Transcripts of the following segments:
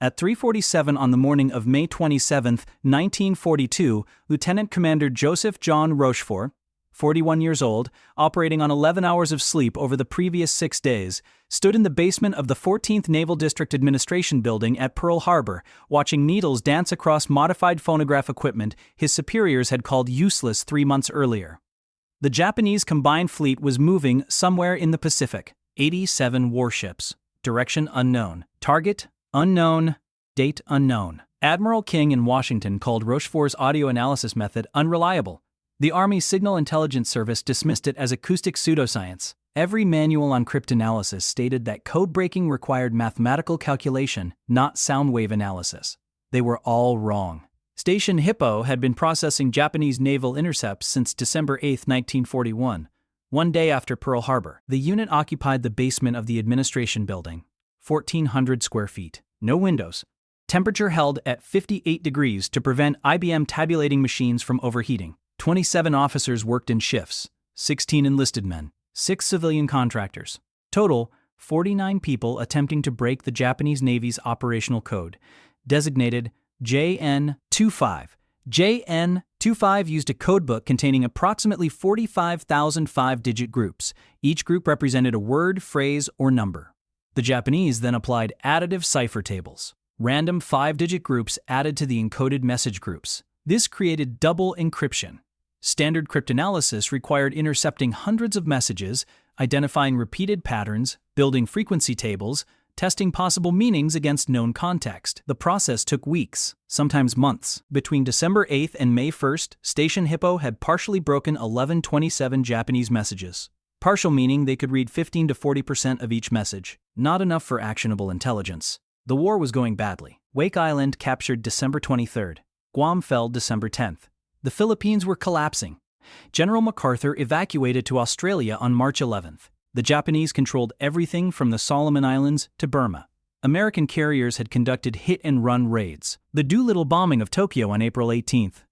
At 3:47 on the morning of May 27, 1942, Lieutenant Commander Joseph John Rochefort, 41 years old, operating on 11 hours of sleep over the previous 6 days, stood in the basement of the 14th Naval District Administration Building at Pearl Harbor, watching needles dance across modified phonograph equipment his superiors had called useless 3 months earlier. The Japanese combined fleet was moving somewhere in the Pacific. 87 warships. Direction unknown. Target unknown. Date unknown. Admiral King in Washington called Rochefort's audio analysis method unreliable. The Army Signal Intelligence Service dismissed it as acoustic pseudoscience. Every manual on cryptanalysis stated that code breaking required mathematical calculation, not sound wave analysis. They were all wrong. Station Hippo had been processing Japanese naval intercepts since December 8, 1941, one day after Pearl Harbor. The unit occupied the basement of the administration building, 1,400 square feet, no windows. Temperature held at 58 degrees to prevent IBM tabulating machines from overheating. 27 officers worked in shifts, 16 enlisted men, 6 civilian contractors. Total, 49 people attempting to break the Japanese Navy's operational code, designated JN-25. JN-25 used a codebook containing approximately 45,000 5-digit groups. Each group represented a word, phrase, or number. The Japanese then applied additive cipher tables, random 5-digit groups added to the encoded message groups. This created double encryption. Standard cryptanalysis required intercepting hundreds of messages, identifying repeated patterns, building frequency tables, testing possible meanings against known context. The process took weeks, sometimes months. Between December 8th and May 1st, Station Hippo had partially broken 1127 Japanese messages. Partial meaning they could read 15 to 40% of each message. Not enough for actionable intelligence. The war was going badly. Wake Island captured December 23rd. Guam fell December 10th. The Philippines were collapsing. General MacArthur evacuated to Australia on March 11th. The Japanese controlled everything from the Solomon Islands to Burma. American carriers had conducted hit-and-run raids. The Doolittle bombing of Tokyo on April 18th.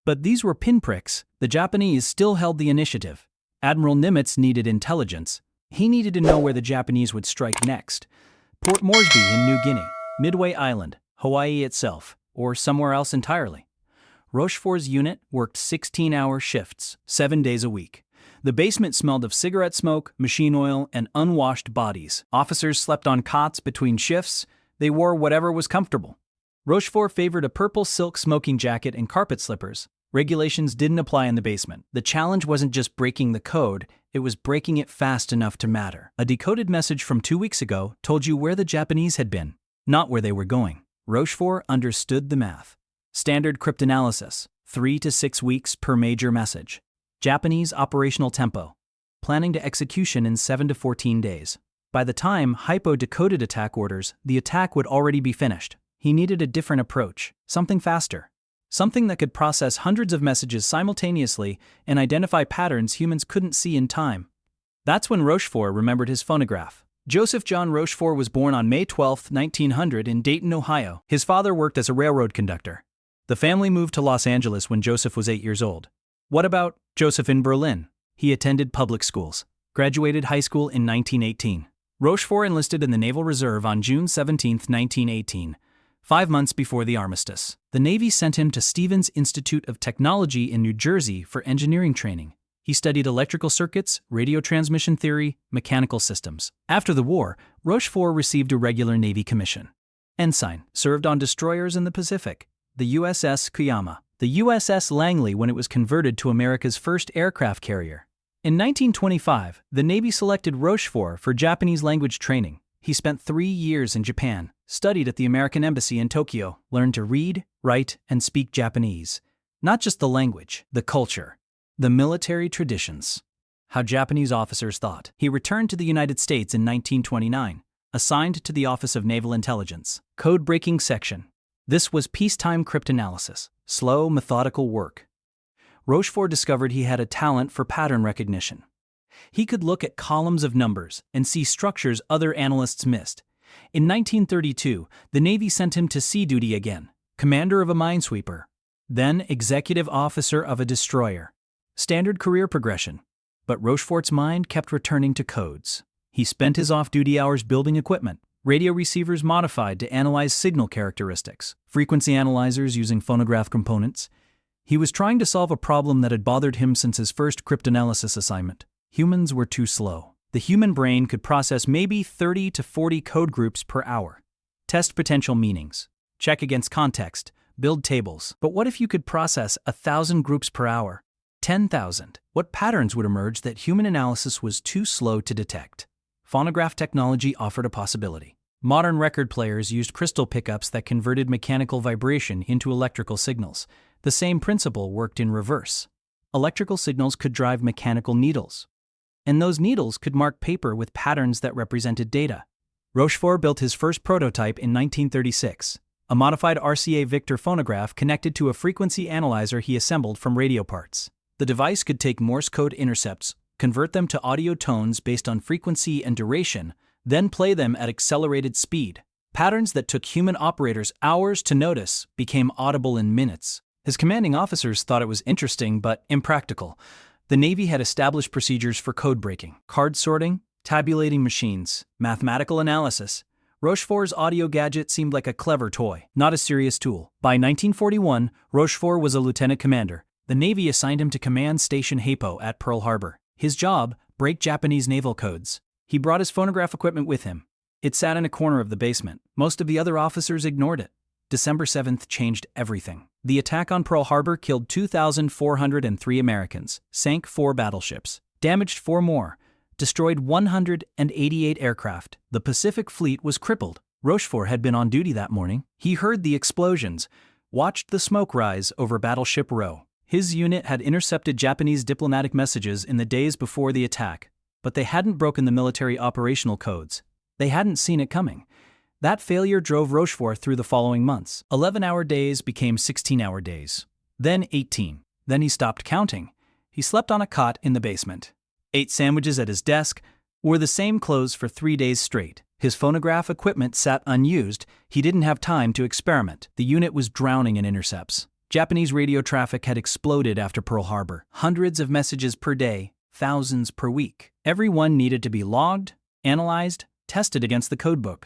But these were pinpricks. The Japanese still held the initiative. Admiral Nimitz needed intelligence. He needed to know where the Japanese would strike next. Port Moresby in New Guinea, Midway Island, Hawaii itself, or somewhere else entirely. Rochefort's unit worked 16-hour shifts, 7 days a week. The basement smelled of cigarette smoke, machine oil, and unwashed bodies. Officers slept on cots between shifts. They wore whatever was comfortable. Rochefort favored a purple silk smoking jacket and carpet slippers. Regulations didn't apply in the basement. The challenge wasn't just breaking the code, it was breaking it fast enough to matter. A decoded message from 2 weeks ago told you where the Japanese had been, not where they were going. Rochefort understood the math. Standard cryptanalysis, 3 to 6 weeks per major message. Japanese operational tempo, planning to execution in 7 to 14 days. By the time Hypo decoded attack orders, the attack would already be finished. He needed a different approach, something faster. Something that could process hundreds of messages simultaneously and identify patterns humans couldn't see in time. That's when Rochefort remembered his phonograph. Joseph John Rochefort was born on May 12, 1900 in Dayton, Ohio. His father worked as a railroad conductor. The family moved to Los Angeles when Joseph was 8 years old. What about Joseph in Berlin? He attended public schools, graduated high school in 1918. Rochefort enlisted in the Naval Reserve on June 17, 1918, 5 months before the armistice. The Navy sent him to Stevens Institute of Technology in New Jersey for engineering training. He studied electrical circuits, radio transmission theory, mechanical systems. After the war, Rochefort received a regular Navy commission. Ensign, served on destroyers in the Pacific. The USS Kuyama, the USS Langley when it was converted to America's first aircraft carrier. In 1925, the Navy selected Rochefort for Japanese language training. He spent 3 years in Japan, studied at the American Embassy in Tokyo, learned to read, write, and speak Japanese. Not just the language, the culture, the military traditions, how Japanese officers thought. He returned to the United States in 1929, assigned to the Office of Naval Intelligence, Code-Breaking Section. This was peacetime cryptanalysis, slow, methodical work. Rochefort discovered he had a talent for pattern recognition. He could look at columns of numbers and see structures other analysts missed. In 1932, the Navy sent him to sea duty again, commander of a minesweeper, then executive officer of a destroyer. Standard career progression. But Rochefort's mind kept returning to codes. He spent his off-duty hours building equipment, radio receivers modified to analyze signal characteristics, frequency analyzers using phonograph components. He was trying to solve a problem that had bothered him since his first cryptanalysis assignment. Humans were too slow. The human brain could process maybe 30 to 40 code groups per hour. Test potential meanings. Check against context. Build tables. But what if you could process 1,000 groups per hour? 10,000. What patterns would emerge that human analysis was too slow to detect? Phonograph technology offered a possibility. Modern record players used crystal pickups that converted mechanical vibration into electrical signals. The same principle worked in reverse. Electrical signals could drive mechanical needles, and those needles could mark paper with patterns that represented data. Rochefort built his first prototype in 1936, a modified RCA Victor phonograph connected to a frequency analyzer he assembled from radio parts. The device could take Morse code intercepts, convert them to audio tones based on frequency and duration, then play them at accelerated speed. Patterns that took human operators hours to notice became audible in minutes. His commanding officers thought it was interesting but impractical. The Navy had established procedures for code breaking, card sorting, tabulating machines, mathematical analysis. Rochefort's audio gadget seemed like a clever toy, not a serious tool. By 1941, Rochefort was a lieutenant commander. The Navy assigned him to command Station Hapo at Pearl Harbor. His job, break Japanese naval codes. He brought his phonograph equipment with him. It sat in a corner of the basement. Most of the other officers ignored it. December 7th changed everything. The attack on Pearl Harbor killed 2,403 Americans, sank 4 battleships, damaged 4 more, destroyed 188 aircraft. The Pacific Fleet was crippled. Rochefort had been on duty that morning. He heard the explosions, watched the smoke rise over Battleship Row. His unit had intercepted Japanese diplomatic messages in the days before the attack, but they hadn't broken the military operational codes. They hadn't seen it coming. That failure drove Rochefort through the following months. 11-hour days became 16-hour days. Then 18. Then he stopped counting. He slept on a cot in the basement. Ate sandwiches at his desk, wore the same clothes for 3 days straight. His phonograph equipment sat unused. He didn't have time to experiment. The unit was drowning in intercepts. Japanese radio traffic had exploded after Pearl Harbor. Hundreds of messages per day, thousands per week. Every one needed to be logged, analyzed, tested against the codebook.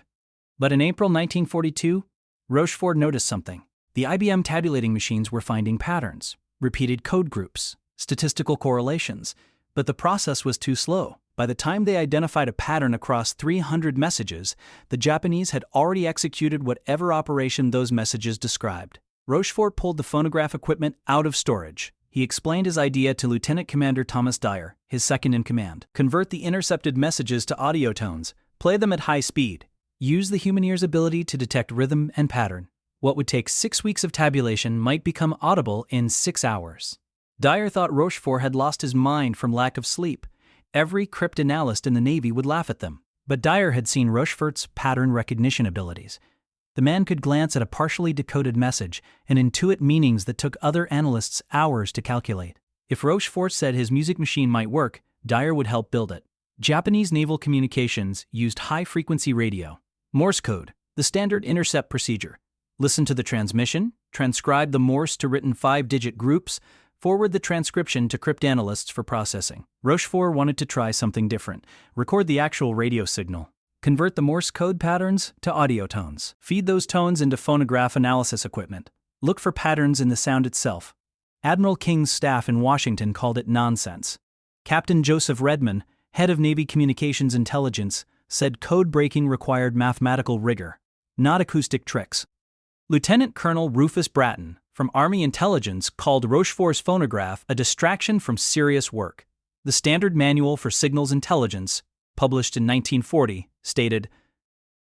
But in April 1942, Rochefort noticed something. The IBM tabulating machines were finding patterns, repeated code groups, statistical correlations, but the process was too slow. By the time they identified a pattern across 300 messages, the Japanese had already executed whatever operation those messages described. Rochefort pulled the phonograph equipment out of storage. He explained his idea to Lieutenant Commander Thomas Dyer, his second in command. Convert the intercepted messages to audio tones, play them at high speed. Use the human ear's ability to detect rhythm and pattern. What would take 6 weeks of tabulation might become audible in 6 hours. Dyer thought Rochefort had lost his mind from lack of sleep. Every cryptanalyst in the Navy would laugh at them. But Dyer had seen Rochefort's pattern recognition abilities. The man could glance at a partially decoded message and intuit meanings that took other analysts hours to calculate. If Rochefort said his music machine might work, Dyer would help build it. Japanese naval communications used high-frequency radio. Morse code, the standard intercept procedure. Listen to the transmission, transcribe the Morse to written 5-digit groups, forward the transcription to cryptanalysts for processing. Rochefort wanted to try something different. Record the actual radio signal. Convert the Morse code patterns to audio tones. Feed those tones into phonograph analysis equipment. Look for patterns in the sound itself. Admiral King's staff in Washington called it nonsense. Captain Joseph Redman, head of Navy Communications Intelligence, said code breaking required mathematical rigor, not acoustic tricks. Lieutenant Colonel Rufus Bratton, from Army Intelligence, called Rochefort's phonograph a distraction from serious work. The Standard Manual for Signals Intelligence, published in 1940, stated,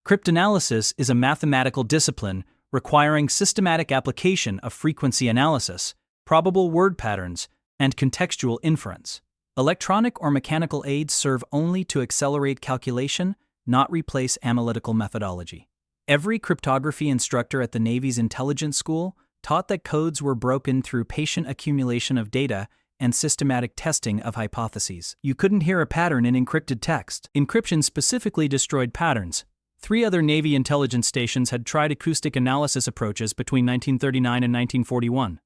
"Cryptanalysis is a mathematical discipline requiring systematic application of frequency analysis, probable word patterns, and contextual inference. Electronic or mechanical aids serve only to accelerate calculation, not replace analytical methodology." Every cryptography instructor at the Navy's intelligence school taught that codes were broken through patient accumulation of data and systematic testing of hypotheses. You couldn't hear a pattern in encrypted text. Encryption specifically destroyed patterns. 3 other Navy intelligence stations had tried acoustic analysis approaches between 1939 and 1941.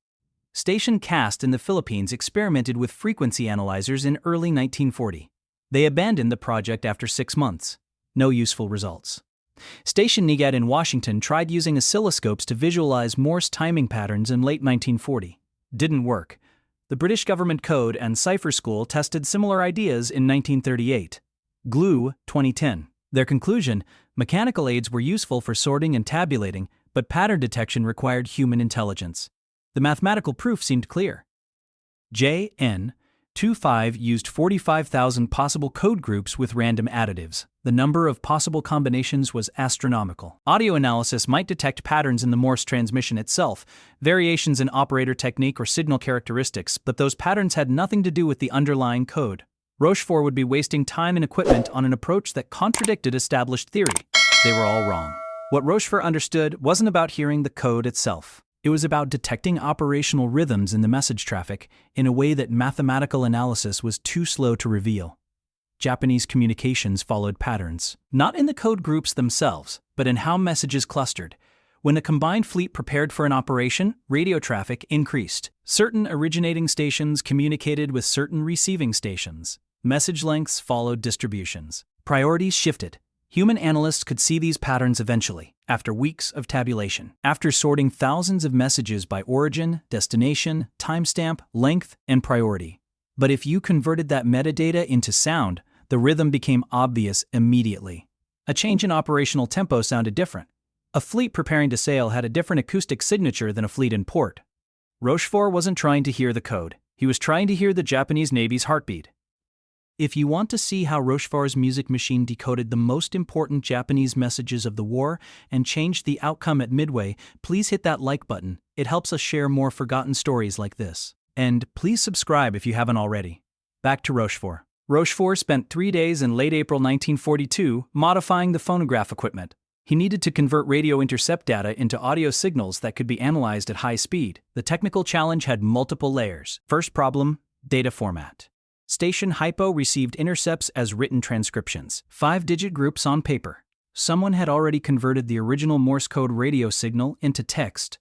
Station CAST in the Philippines experimented with frequency analyzers in early 1940. They abandoned the project after 6 months. No useful results. Station NIGAD in Washington tried using oscilloscopes to visualize Morse timing patterns in late 1940. Didn't work. The British Government Code and Cipher School tested similar ideas in 1938. GLUE, 2010. Their conclusion: mechanical aids were useful for sorting and tabulating, but pattern detection required human intelligence. The mathematical proof seemed clear. JN25 used 45,000 possible code groups with random additives. The number of possible combinations was astronomical. Audio analysis might detect patterns in the Morse transmission itself, variations in operator technique or signal characteristics, but those patterns had nothing to do with the underlying code. Rochefort would be wasting time and equipment on an approach that contradicted established theory. They were all wrong. What Rochefort understood wasn't about hearing the code itself. It was about detecting operational rhythms in the message traffic in a way that mathematical analysis was too slow to reveal. Japanese communications followed patterns, not in the code groups themselves, but in how messages clustered. When a combined fleet prepared for an operation, radio traffic increased. Certain originating stations communicated with certain receiving stations. Message lengths followed distributions. Priorities shifted. Human analysts could see these patterns eventually, after weeks of tabulation. After sorting thousands of messages by origin, destination, timestamp, length, and priority. But if you converted that metadata into sound, the rhythm became obvious immediately. A change in operational tempo sounded different. A fleet preparing to sail had a different acoustic signature than a fleet in port. Rochefort wasn't trying to hear the code. He was trying to hear the Japanese Navy's heartbeat. If you want to see how Rochefort's music machine decoded the most important Japanese messages of the war and changed the outcome at Midway, please hit that like button. It helps us share more forgotten stories like this. And please subscribe if you haven't already. Back to Rochefort. Rochefort spent 3 days in late April 1942 modifying the phonograph equipment. He needed to convert radio intercept data into audio signals that could be analyzed at high speed. The technical challenge had multiple layers. First problem: data format. Station Hypo received intercepts as written transcriptions, 5-digit groups on paper. Someone had already converted the original Morse code radio signal into text.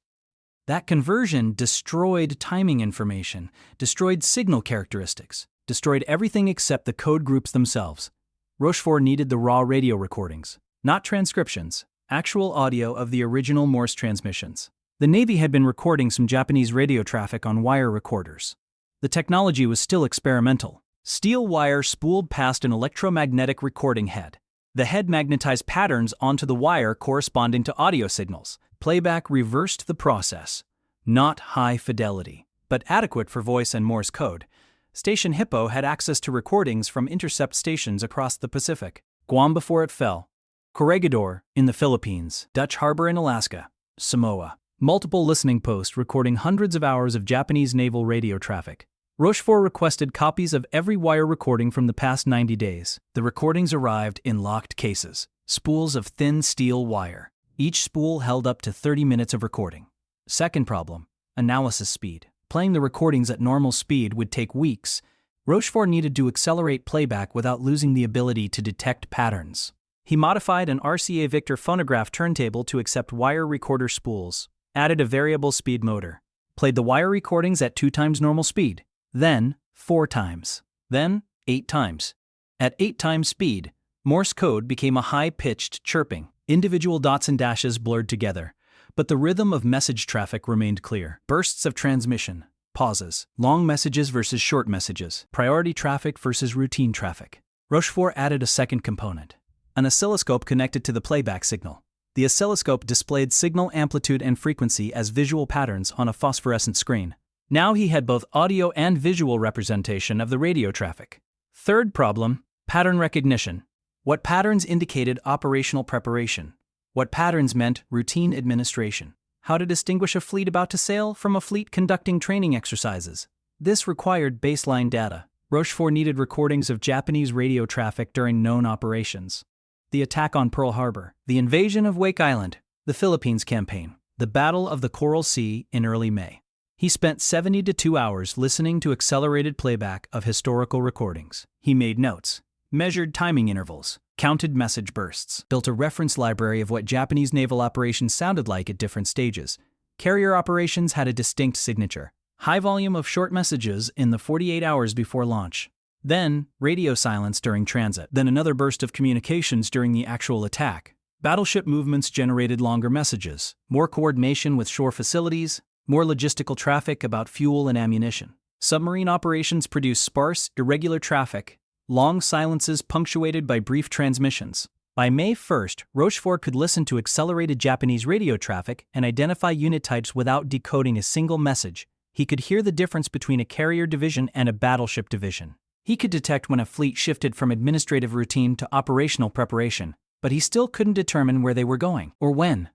That conversion destroyed timing information, destroyed signal characteristics, destroyed everything except the code groups themselves. Rochefort needed the raw radio recordings, not transcriptions, actual audio of the original Morse transmissions. The Navy had been recording some Japanese radio traffic on wire recorders. The technology was still experimental. Steel wire spooled past an electromagnetic recording head. The head magnetized patterns onto the wire corresponding to audio signals. Playback reversed the process. Not high fidelity, but adequate for voice and Morse code. Station Hippo had access to recordings from intercept stations across the Pacific. Guam before it fell. Corregidor in the Philippines. Dutch Harbor in Alaska. Samoa. Multiple listening posts recording hundreds of hours of Japanese naval radio traffic. Rochefort requested copies of every wire recording from the past 90 days. The recordings arrived in locked cases, spools of thin steel wire. Each spool held up to 30 minutes of recording. Second problem: analysis speed. Playing the recordings at normal speed would take weeks. Rochefort needed to accelerate playback without losing the ability to detect patterns. He modified an RCA Victor phonograph turntable to accept wire recorder spools. Added a variable speed motor. Played the wire recordings at 2 times normal speed. Then 4 times. Then 8 times. At 8 times speed, Morse code became a high-pitched chirping. Individual dots and dashes blurred together. But the rhythm of message traffic remained clear. Bursts of transmission. Pauses. Long messages versus short messages. Priority traffic versus routine traffic. Rochefort added a second component. An oscilloscope connected to the playback signal. The oscilloscope displayed signal amplitude and frequency as visual patterns on a phosphorescent screen. Now he had both audio and visual representation of the radio traffic. Third problem: pattern recognition. What patterns indicated operational preparation? What patterns meant routine administration? How to distinguish a fleet about to sail from a fleet conducting training exercises? This required baseline data. Rochefort needed recordings of Japanese radio traffic during known operations. The attack on Pearl Harbor, the invasion of Wake Island, the Philippines campaign, the Battle of the Coral Sea in early May. He spent 72 hours listening to accelerated playback of historical recordings. He made notes, measured timing intervals, counted message bursts, built a reference library of what Japanese naval operations sounded like at different stages. Carrier operations had a distinct signature. High volume of short messages in the 48 hours before launch. Then, radio silence during transit. Then another burst of communications during the actual attack. Battleship movements generated longer messages, more coordination with shore facilities, more logistical traffic about fuel and ammunition. Submarine operations produced sparse, irregular traffic, long silences punctuated by brief transmissions. By May 1st, Rochefort could listen to accelerated Japanese radio traffic and identify unit types without decoding a single message. He could hear the difference between a carrier division and a battleship division. He could detect when a fleet shifted from administrative routine to operational preparation, but he still couldn't determine where they were going or when.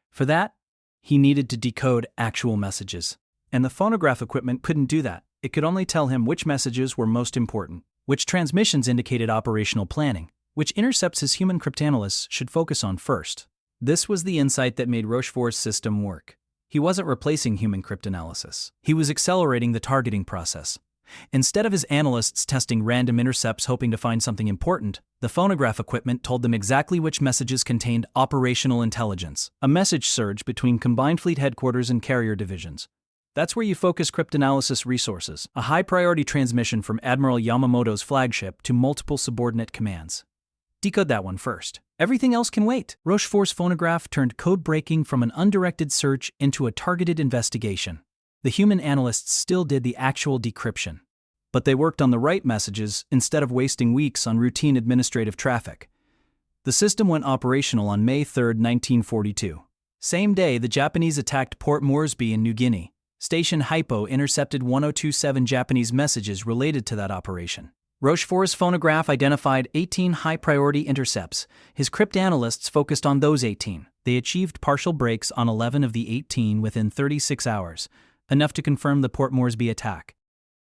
For that, he needed to decode actual messages. And the phonograph equipment couldn't do that. It could only tell him which messages were most important, which transmissions indicated operational planning, which intercepts his human cryptanalysts should focus on first. This was the insight that made Rochefort's system work. He wasn't replacing human cryptanalysis. He was accelerating the targeting process. Instead of his analysts testing random intercepts hoping to find something important, the phonograph equipment told them exactly which messages contained operational intelligence, a message surge between combined fleet headquarters and carrier divisions. That's where you focus cryptanalysis resources, a high-priority transmission from Admiral Yamamoto's flagship to multiple subordinate commands. Decode that one first. Everything else can wait. Rochefort's phonograph turned code breaking from an undirected search into a targeted investigation. The human analysts still did the actual decryption, but they worked on the right messages instead of wasting weeks on routine administrative traffic. The system went operational on May 3, 1942. Same day, the Japanese attacked Port Moresby in New Guinea. Station Hypo intercepted 1027 Japanese messages related to that operation. Rochefort's phonograph identified 18 high-priority intercepts. His cryptanalysts focused on those 18. They achieved partial breaks on 11 of the 18 within 36 hours, enough to confirm the Port Moresby attack.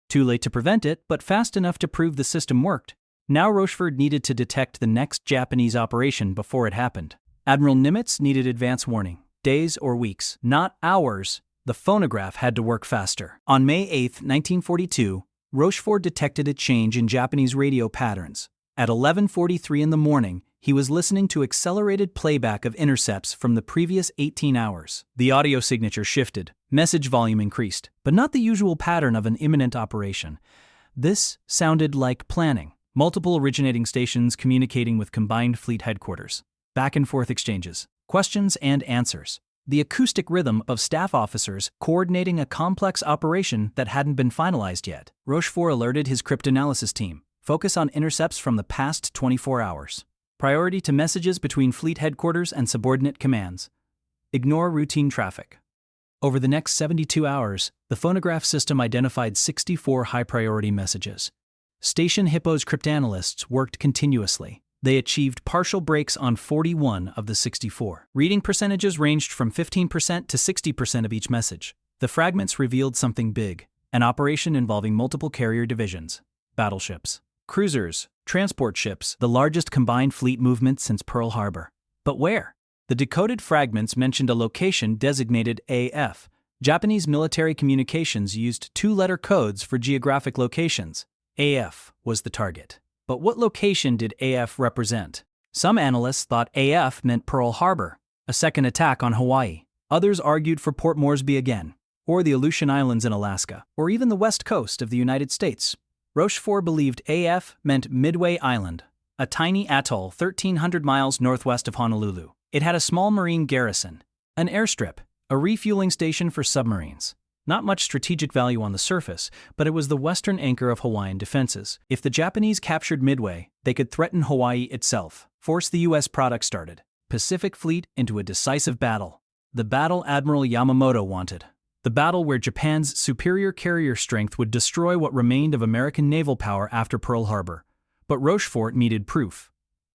Too late to prevent it, but fast enough to prove the system worked. Now Rochefort needed to detect the next Japanese operation before it happened. Admiral Nimitz needed advance warning. Days or weeks, not hours. The phonograph had to work faster. On May 8, 1942, Rochefort detected a change in Japanese radio patterns. At 11:43 in the morning, he was listening to accelerated playback of intercepts from the previous 18 hours. The audio signature shifted, message volume increased, but not the usual pattern of an imminent operation. This sounded like planning. Multiple originating stations communicating with combined fleet headquarters. Back and forth exchanges, questions and answers. The acoustic rhythm of staff officers coordinating a complex operation that hadn't been finalized yet. Rochefort alerted his cryptanalysis team. Focus on intercepts from the past 24 hours. Priority to messages between fleet headquarters and subordinate commands. Ignore routine traffic. Over the next 72 hours, the phonograph system identified 64 high-priority messages. Station Hippo's cryptanalysts worked continuously. They achieved partial breaks on 41 of the 64. Reading percentages ranged from 15% to 60% of each message. The fragments revealed something big, an operation involving multiple carrier divisions, battleships, cruisers, transport ships, the largest combined fleet movement since Pearl Harbor. But where? The decoded fragments mentioned a location designated AF. Japanese military communications used two-letter codes for geographic locations. AF was the target. But what location did AF represent? Some analysts thought AF meant Pearl Harbor, a second attack on Hawaii. Others argued for Port Moresby again, or the Aleutian Islands in Alaska, or even the west coast of the United States. Rochefort believed AF meant Midway Island, a tiny atoll 1,300 miles northwest of Honolulu. It had a small marine garrison, an airstrip, a refueling station for submarines. Not much strategic value on the surface, but it was the western anchor of Hawaiian defenses. If the Japanese captured Midway, they could threaten Hawaii itself, force the U.S. product started Pacific Fleet into a decisive battle. The battle Admiral Yamamoto wanted. The battle where Japan's superior carrier strength would destroy what remained of American naval power after Pearl Harbor. But Rochefort needed proof.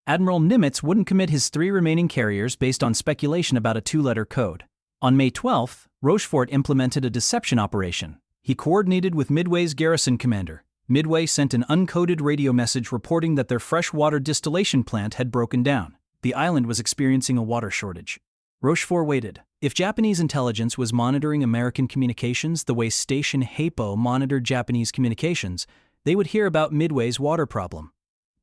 Admiral Nimitz wouldn't commit his 3 remaining carriers based on speculation about a 2-letter code. On May 12th, Rochefort implemented a deception operation. He coordinated with Midway's garrison commander. Midway sent an uncoded radio message reporting that their freshwater distillation plant had broken down. The island was experiencing a water shortage. Rochefort waited. If Japanese intelligence was monitoring American communications the way Station Hippo monitored Japanese communications, they would hear about Midway's water problem.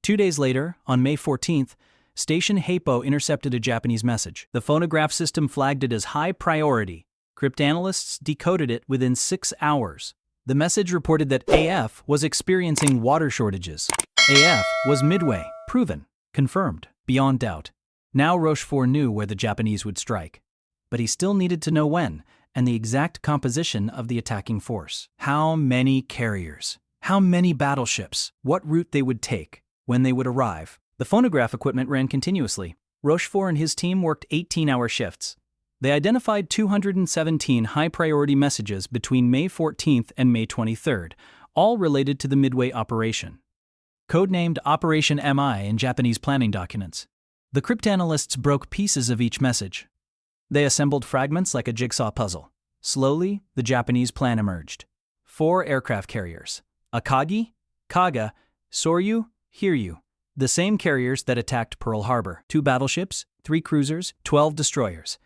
2 days later, on May 14th, Station Hippo intercepted a Japanese message. The phonograph system flagged it as high priority. Cryptanalysts decoded it within 6 hours. The message reported that AF was experiencing water shortages. AF was Midway. Proven. Confirmed. Beyond doubt. Now Rochefort knew where the Japanese would strike. But he still needed to know when, and the exact composition of the attacking force. How many carriers? How many battleships? What route they would take? When they would arrive? The phonograph equipment ran continuously. Rochefort and his team worked 18-hour shifts. They identified 217 high-priority messages between May 14th and May 23rd, all related to the Midway operation. Codenamed Operation MI in Japanese planning documents. The cryptanalysts broke pieces of each message. They assembled fragments like a jigsaw puzzle. Slowly, the Japanese plan emerged. 4 aircraft carriers: Akagi, Kaga, Soryu, Hiryu. The same carriers that attacked Pearl Harbor. 2 battleships, 3 cruisers, 12 destroyers.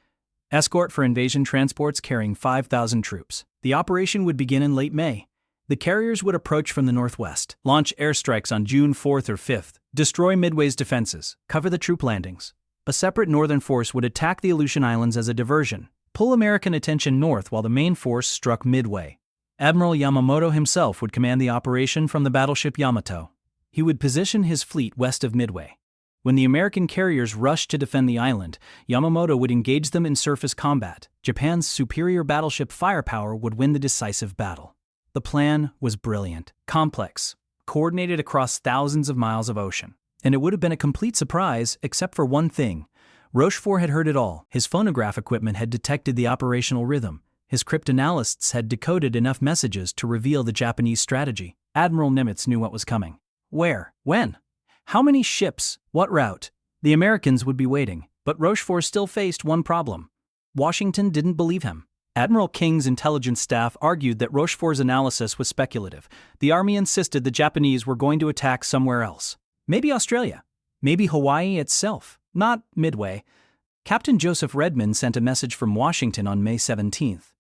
Escort for invasion transports carrying 5,000 troops. The operation would begin in late May. The carriers would approach from the northwest, launch airstrikes on June 4th or 5th, destroy Midway's defenses, cover the troop landings. A separate northern force would attack the Aleutian Islands as a diversion, pull American attention north while the main force struck Midway. Admiral Yamamoto himself would command the operation from the battleship Yamato. He would position his fleet west of Midway. When the American carriers rushed to defend the island, Yamamoto would engage them in surface combat. Japan's superior battleship firepower would win the decisive battle. The plan was brilliant, complex, coordinated across thousands of miles of ocean. And it would have been a complete surprise, except for one thing. Rochefort had heard it all. His phonograph equipment had detected the operational rhythm. His cryptanalysts had decoded enough messages to reveal the Japanese strategy. Admiral Nimitz knew what was coming. Where? When? How many ships? What route? The Americans would be waiting, but Rochefort still faced one problem. Washington didn't believe him. Admiral King's intelligence staff argued that Rochefort's analysis was speculative. The army insisted the Japanese were going to attack somewhere else. Maybe Australia. Maybe Hawaii itself. Not Midway. Captain Joseph Redmond sent a message from Washington on May 17th.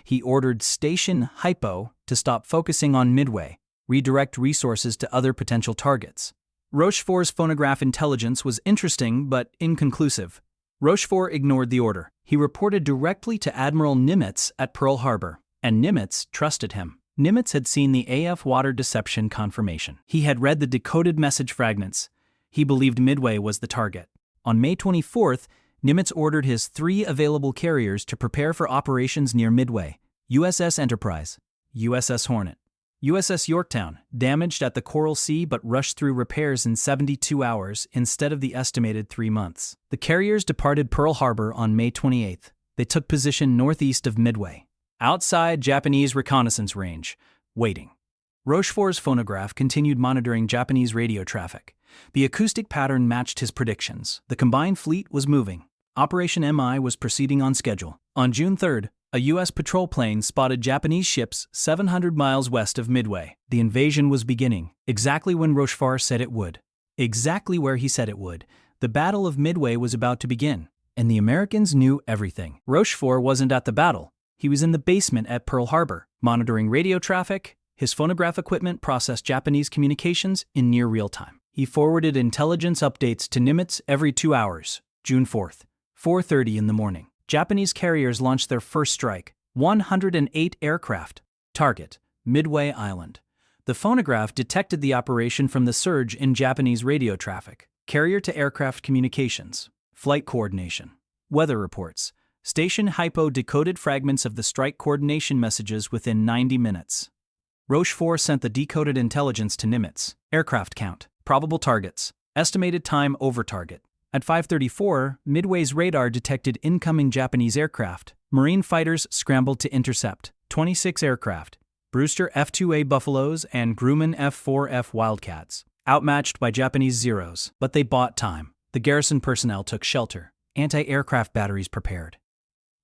He ordered Station Hypo to stop focusing on Midway, redirect resources to other potential targets. Rochefort's phonograph intelligence was interesting but inconclusive. Rochefort ignored the order. He reported directly to Admiral Nimitz at Pearl Harbor, and Nimitz trusted him. Nimitz had seen the AF water deception confirmation. He had read the decoded message fragments. He believed Midway was the target. On May 24th, Nimitz ordered his 3 available carriers to prepare for operations near Midway: USS Enterprise, USS Hornet, USS Yorktown, damaged at the Coral Sea but rushed through repairs in 72 hours instead of the estimated 3 months. The carriers departed Pearl Harbor on May 28th. They took position northeast of Midway, outside Japanese reconnaissance range, waiting. Rochefort's phonograph continued monitoring Japanese radio traffic. The acoustic pattern matched his predictions. The combined fleet was moving. Operation MI was proceeding on schedule. On June 3rd, a U.S. patrol plane spotted Japanese ships 700 miles west of Midway. The invasion was beginning, exactly when Rochefort said it would. Exactly where he said it would. The Battle of Midway was about to begin, and the Americans knew everything. Rochefort wasn't at the battle. He was in the basement at Pearl Harbor, monitoring radio traffic. His phonograph equipment processed Japanese communications in near real time. He forwarded intelligence updates to Nimitz every 2 hours. June 4th, 4:30 in the morning. Japanese carriers launched their first strike. 108 aircraft. Target: Midway Island. The phonograph detected the operation from the surge in Japanese radio traffic. Carrier-to-aircraft communications. Flight coordination. Weather reports. Station Hypo decoded fragments of the strike coordination messages within 90 minutes. Rochefort sent the decoded intelligence to Nimitz. Aircraft count. Probable targets. Estimated time over target. At 5:34, Midway's radar detected incoming Japanese aircraft. Marine fighters scrambled to intercept. 26 aircraft. Brewster F-2A Buffaloes and Grumman F-4F Wildcats. Outmatched by Japanese Zeros, but they bought time. The garrison personnel took shelter. Anti-aircraft batteries prepared.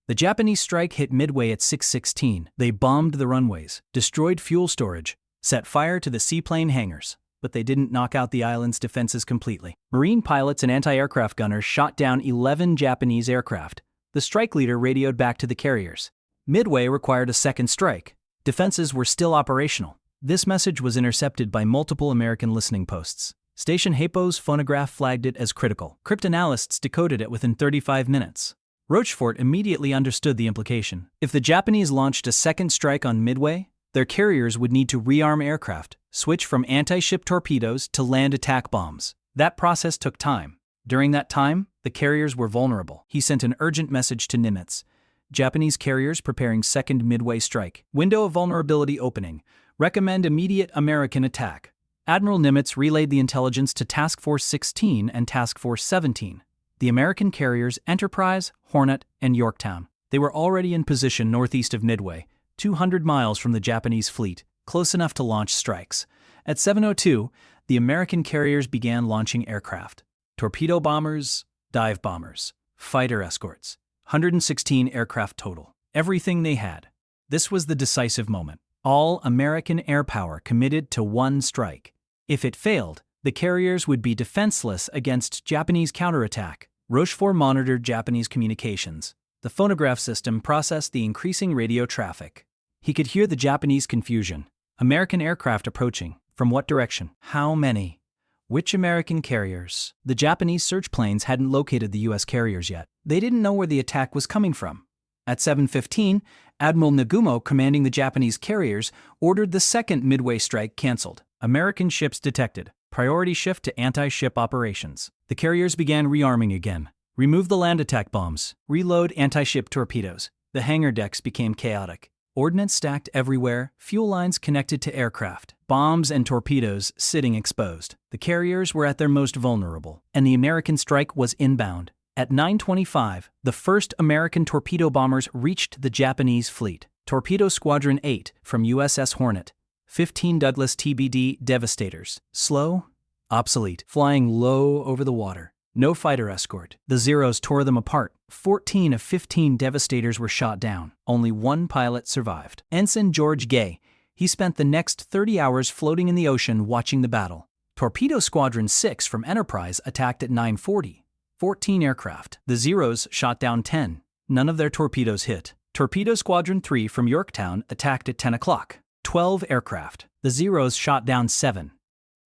The Japanese strike hit Midway at 6:16. They bombed the runways, destroyed fuel storage, set fire to the seaplane hangars. But they didn't knock out the island's defenses completely. Marine pilots and anti-aircraft gunners shot down 11 Japanese aircraft. The strike leader radioed back to the carriers. Midway required a second strike. Defenses were still operational. This message was intercepted by multiple American listening posts. Station Hypo's phonograph flagged it as critical. Cryptanalysts decoded it within 35 minutes. Rochefort immediately understood the implication. If the Japanese launched a second strike on Midway, their carriers would need to rearm aircraft, switch from anti-ship torpedoes to land attack bombs. That process took time. During that time, The carriers were vulnerable. He sent an urgent message to Nimitz. Japanese carriers preparing second Midway strike. Window of vulnerability opening. Recommend immediate American attack. Admiral Nimitz relayed the intelligence to Task Force 16 and Task Force 17, the American carriers Enterprise, Hornet, and Yorktown. They were already in position northeast of Midway, 200 miles from the Japanese fleet, close enough to launch strikes. At 7:02, the American carriers began launching aircraft. Torpedo bombers, dive bombers, fighter escorts. 116 aircraft total. Everything they had. This was the decisive moment. All American air power committed to one strike. If it failed, the carriers would be defenseless against Japanese counterattack. Rochefort monitored Japanese communications. The phonograph system processed the increasing radio traffic. He could hear the Japanese confusion. American aircraft approaching. From what direction? How many? Which American carriers? The Japanese search planes hadn't located the U.S. carriers yet. They didn't know where the attack was coming from. At 7:15, Admiral Nagumo, commanding the Japanese carriers, ordered the second Midway strike canceled. American ships detected. Priority shift to anti-ship operations. The carriers began rearming again. Remove the land attack bombs. Reload anti-ship torpedoes. The hangar decks became chaotic. Ordnance stacked everywhere, fuel lines connected to aircraft, bombs and torpedoes sitting exposed. The carriers were at their most vulnerable, and the American strike was inbound. At 9:25, the first American torpedo bombers reached the Japanese fleet. Torpedo Squadron 8 from USS Hornet. 15 Douglas TBD Devastators. Slow, obsolete, flying low over the water. No fighter escort. The Zeros tore them apart. 14 of 15 Devastators were shot down. Only one pilot survived. Ensign George Gay. He spent the next 30 hours floating in the ocean watching the battle. Torpedo Squadron 6 from Enterprise attacked at 9:40. 14 aircraft. The Zeros shot down 10. None of their torpedoes hit. Torpedo Squadron 3 from Yorktown attacked at 10 o'clock. 12 aircraft. The Zeros shot down 7.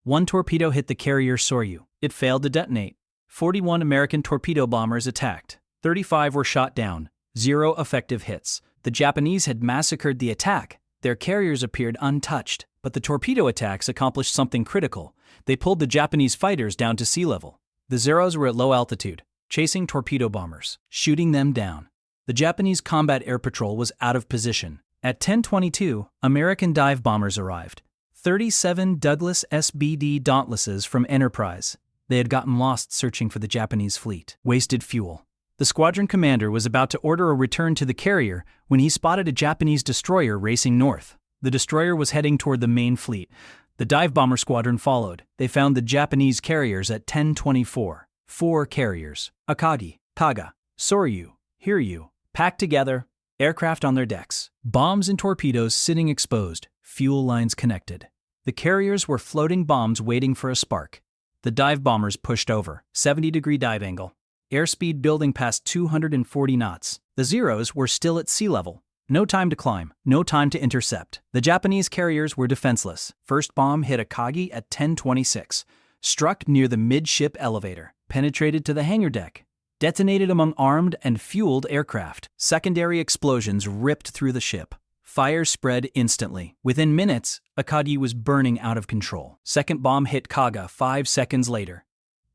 One torpedo hit the carrier Soryu. It failed to detonate. 41 American torpedo bombers attacked. 35 were shot down. 0 effective hits. The Japanese had massacred the attack. Their carriers appeared untouched. But the torpedo attacks accomplished something critical. They pulled the Japanese fighters down to sea level. The Zeros were at low altitude, chasing torpedo bombers, shooting them down. The Japanese combat air patrol was out of position. At 10:22, American dive bombers arrived. 37 Douglas SBD Dauntlesses from Enterprise. They had gotten lost searching for the Japanese fleet. Wasted fuel. The squadron commander was about to order a return to the carrier when he spotted a Japanese destroyer racing north. The destroyer was heading toward the main fleet. The dive bomber squadron followed. They found the Japanese carriers at 10:24. 4 carriers. Akagi, Kaga, Soryu, Hiryu, packed together, aircraft on their decks. Bombs and torpedoes sitting exposed, fuel lines connected. The carriers were floating bombs waiting for a spark. The dive bombers pushed over, 70-degree dive angle. Airspeed building past 240 knots. The Zeros were still at sea level. No time to climb, no time to intercept. The Japanese carriers were defenseless. First bomb hit Akagi at 10:26. Struck near the midship elevator. Penetrated to the hangar deck. Detonated among armed and fueled aircraft. Secondary explosions ripped through the ship. Fire spread instantly. Within minutes, Akagi was burning out of control. Second bomb hit Kaga 5 seconds later.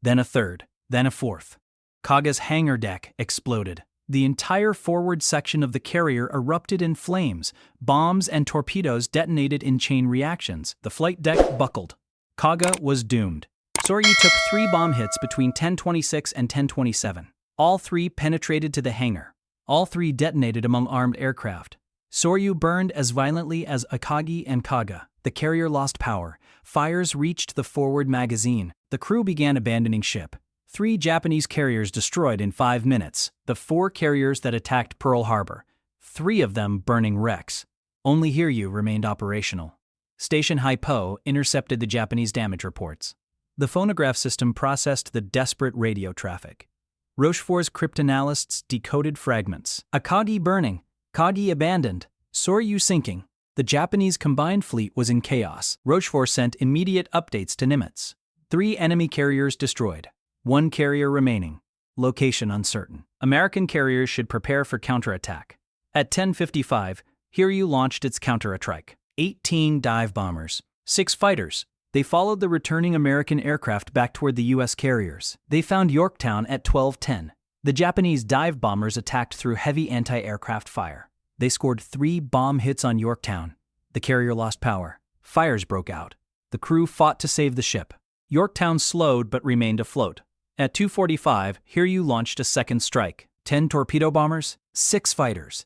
Then a third. Then a fourth. Kaga's hangar deck exploded. The entire forward section of the carrier erupted in flames. Bombs and torpedoes detonated in chain reactions. The flight deck buckled. Kaga was doomed. Soryu took 3 bomb hits between 10:26 and 10:27. All 3 penetrated to the hangar. All 3 detonated among armed aircraft. Soryu burned as violently as Akagi and Kaga. The carrier lost power. Fires reached the forward magazine. The crew began abandoning ship. 3 Japanese carriers destroyed in 5 minutes. The 4 carriers that attacked Pearl Harbor. 3 of them burning wrecks. Only Hiryu remained operational. Station Haipo intercepted the Japanese damage reports. The phonograph system processed the desperate radio traffic. Rochefort's cryptanalysts decoded fragments. Akagi burning. Kagi abandoned. Soryu sinking. The Japanese combined fleet was in chaos. Rochefort sent immediate updates to Nimitz. 3 enemy carriers destroyed. 1 carrier remaining. Location uncertain. American carriers should prepare for counterattack. At 10:55, Hiryu launched its counterattack. 18 dive bombers. 6 fighters. They followed the returning American aircraft back toward the U.S. carriers. They found Yorktown at 12:10. The Japanese dive bombers attacked through heavy anti-aircraft fire. They scored 3 bomb hits on Yorktown. The carrier lost power. Fires broke out. The crew fought to save the ship. Yorktown slowed but remained afloat. At 2:45, Hiryu launched a second strike. 10 torpedo bombers, 6 fighters.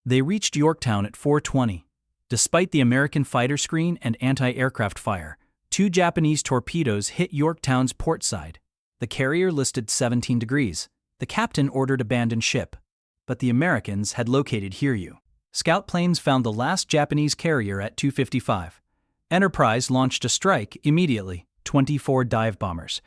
They reached Yorktown at 4:20. Despite the American fighter screen and anti-aircraft fire, 2 Japanese torpedoes hit Yorktown's port side. The carrier listed 17 degrees. The captain ordered abandon ship. But the Americans had located Hiryu. Scout planes found the last Japanese carrier at 2:55. Enterprise launched a strike immediately, 24 dive bombers.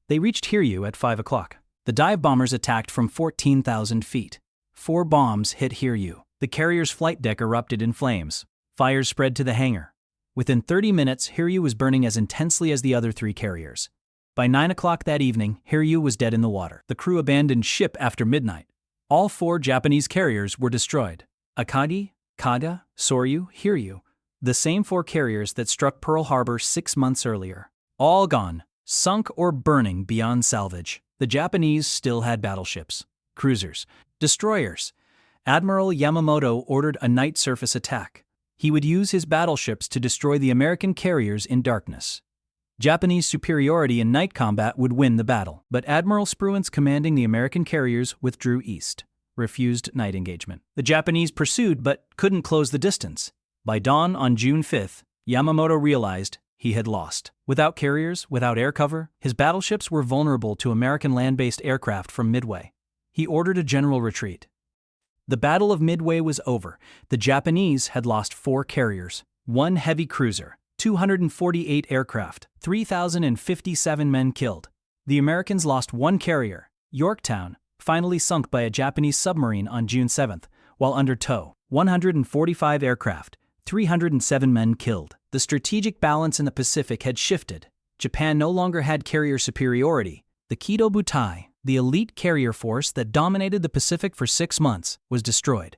They reached Hiryu at 5 o'clock. The dive bombers attacked from 14,000 feet. 4 bombs hit Hiryu. The carrier's flight deck erupted in flames. Fires spread to the hangar. Within 30 minutes, Hiryu was burning as intensely as the other 3 carriers. By 9 o'clock that evening, Hiryu was dead in the water. The crew abandoned ship after midnight. All 4 Japanese carriers were destroyed. Akagi, Kaga, Soryu, Hiryu. The same 4 carriers that struck Pearl Harbor 6 months earlier. All gone, sunk or burning beyond salvage. The Japanese still had battleships, cruisers, destroyers. Admiral Yamamoto ordered a night surface attack. He would use his battleships to destroy the American carriers in darkness. Japanese superiority in night combat would win the battle, but Admiral Spruance commanding the American carriers withdrew east, refused night engagement. The Japanese pursued but couldn't close the distance. By dawn on June 5th, Yamamoto realized he had lost. Without carriers, without air cover, his battleships were vulnerable to American land-based aircraft from Midway. He ordered a general retreat. The Battle of Midway was over. The Japanese had lost 4 carriers, 1 heavy cruiser, 248 aircraft, 3,057 men killed. The Americans lost 1 carrier, Yorktown, finally sunk by a Japanese submarine on June 7th, while under tow. 145 aircraft, 307 men killed. The strategic balance in the Pacific had shifted. Japan no longer had carrier superiority. The Kido Butai, the elite carrier force that dominated the Pacific for 6 months, was destroyed.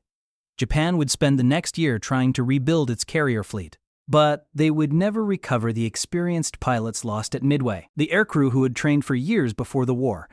Japan would spend the next year trying to rebuild its carrier fleet. But they would never recover the experienced pilots lost at Midway, the aircrew who had trained for years before the war,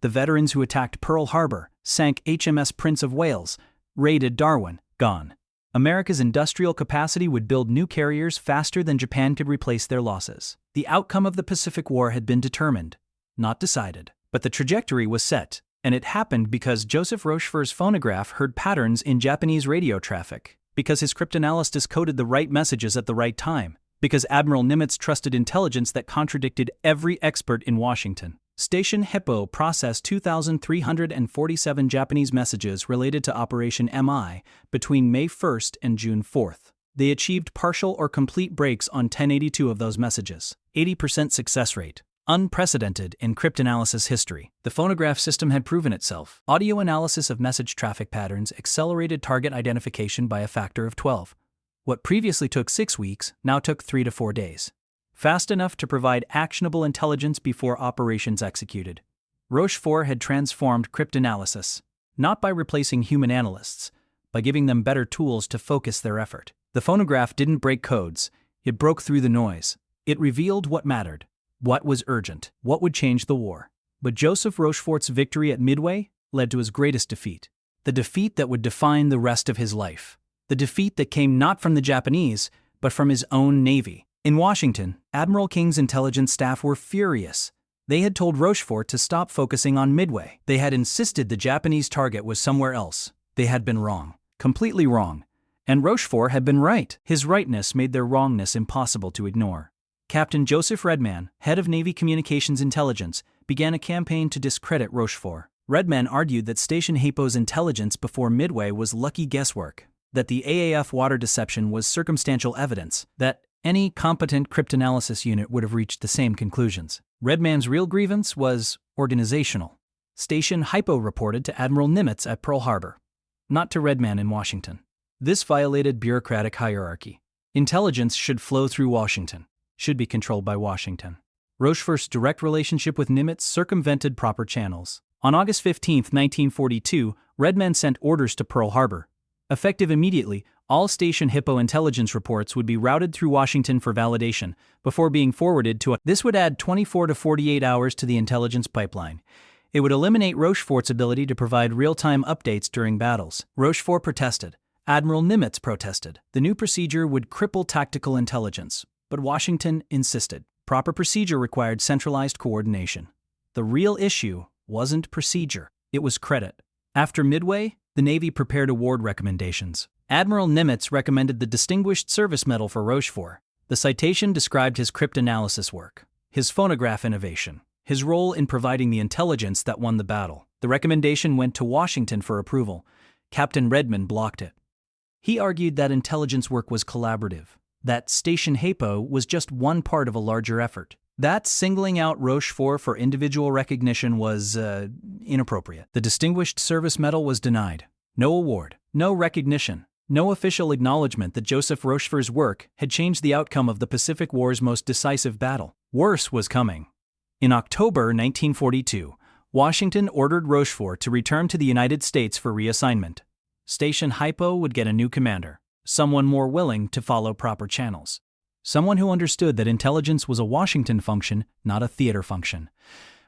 the veterans who attacked Pearl Harbor, sank HMS Prince of Wales, raided Darwin, gone. America's industrial capacity would build new carriers faster than Japan could replace their losses. The outcome of the Pacific War had been determined, not decided. But the trajectory was set, and it happened because Joseph Rochefort's phonograph heard patterns in Japanese radio traffic, because his cryptanalysis coded the right messages at the right time, because Admiral Nimitz trusted intelligence that contradicted every expert in Washington. Station Hippo processed 2,347 Japanese messages related to Operation MI between May 1st and June 4th. They achieved partial or complete breaks on 1082 of those messages. 80% success rate. Unprecedented in cryptanalysis history. The phonograph system had proven itself. Audio analysis of message traffic patterns accelerated target identification by a factor of 12. What previously took 6 weeks now took 3 to 4 days. Fast enough to provide actionable intelligence before operations executed. Rochefort had transformed cryptanalysis, not by replacing human analysts, by giving them better tools to focus their effort. The phonograph didn't break codes, it broke through the noise. It revealed what mattered, what was urgent, what would change the war. But Joseph Rochefort's victory at Midway led to his greatest defeat. The defeat that would define the rest of his life. The defeat that came not from the Japanese, but from his own navy. In Washington, Admiral King's intelligence staff were furious. They had told Rochefort to stop focusing on Midway. They had insisted the Japanese target was somewhere else. They had been wrong. Completely wrong. And Rochefort had been right. His rightness made their wrongness impossible to ignore. Captain Joseph Redman, head of Navy Communications Intelligence, began a campaign to discredit Rochefort. Redman argued that Station Hippo's intelligence before Midway was lucky guesswork, that the AAF water deception was circumstantial evidence, that any competent cryptanalysis unit would have reached the same conclusions. Redman's real grievance was organizational. Station Hippo reported to Admiral Nimitz at Pearl Harbor, not to Redman in Washington. This violated bureaucratic hierarchy. Intelligence should flow through Washington, should be controlled by Washington. Rochefort's direct relationship with Nimitz circumvented proper channels. On August 15, 1942, Redman sent orders to Pearl Harbor. Effective immediately, All Station Hippo intelligence reports would be routed through Washington for validation before being forwarded to This would add 24 to 48 hours to the intelligence pipeline. It would eliminate Rochefort's ability to provide real-time updates during battles. Rochefort protested. Admiral Nimitz protested. The new procedure would cripple tactical intelligence, but Washington insisted. Proper procedure required centralized coordination. The real issue wasn't procedure, it was credit. After Midway, the Navy prepared award recommendations. Admiral Nimitz recommended the Distinguished Service Medal for Rochefort. The citation described his cryptanalysis work, his phonograph innovation, his role in providing the intelligence that won the battle. The recommendation went to Washington for approval. Captain Redmond blocked it. He argued that intelligence work was collaborative, that Station Hippo was just one part of a larger effort. That singling out Rochefort for individual recognition was inappropriate. The Distinguished Service Medal was denied. No award, no recognition, no official acknowledgement that Joseph Rochefort's work had changed the outcome of the Pacific War's most decisive battle. Worse was coming. In October 1942, Washington ordered Rochefort to return to the United States for reassignment. Station Hippo would get a new commander, someone more willing to follow proper channels. Someone who understood that intelligence was a Washington function, not a theater function.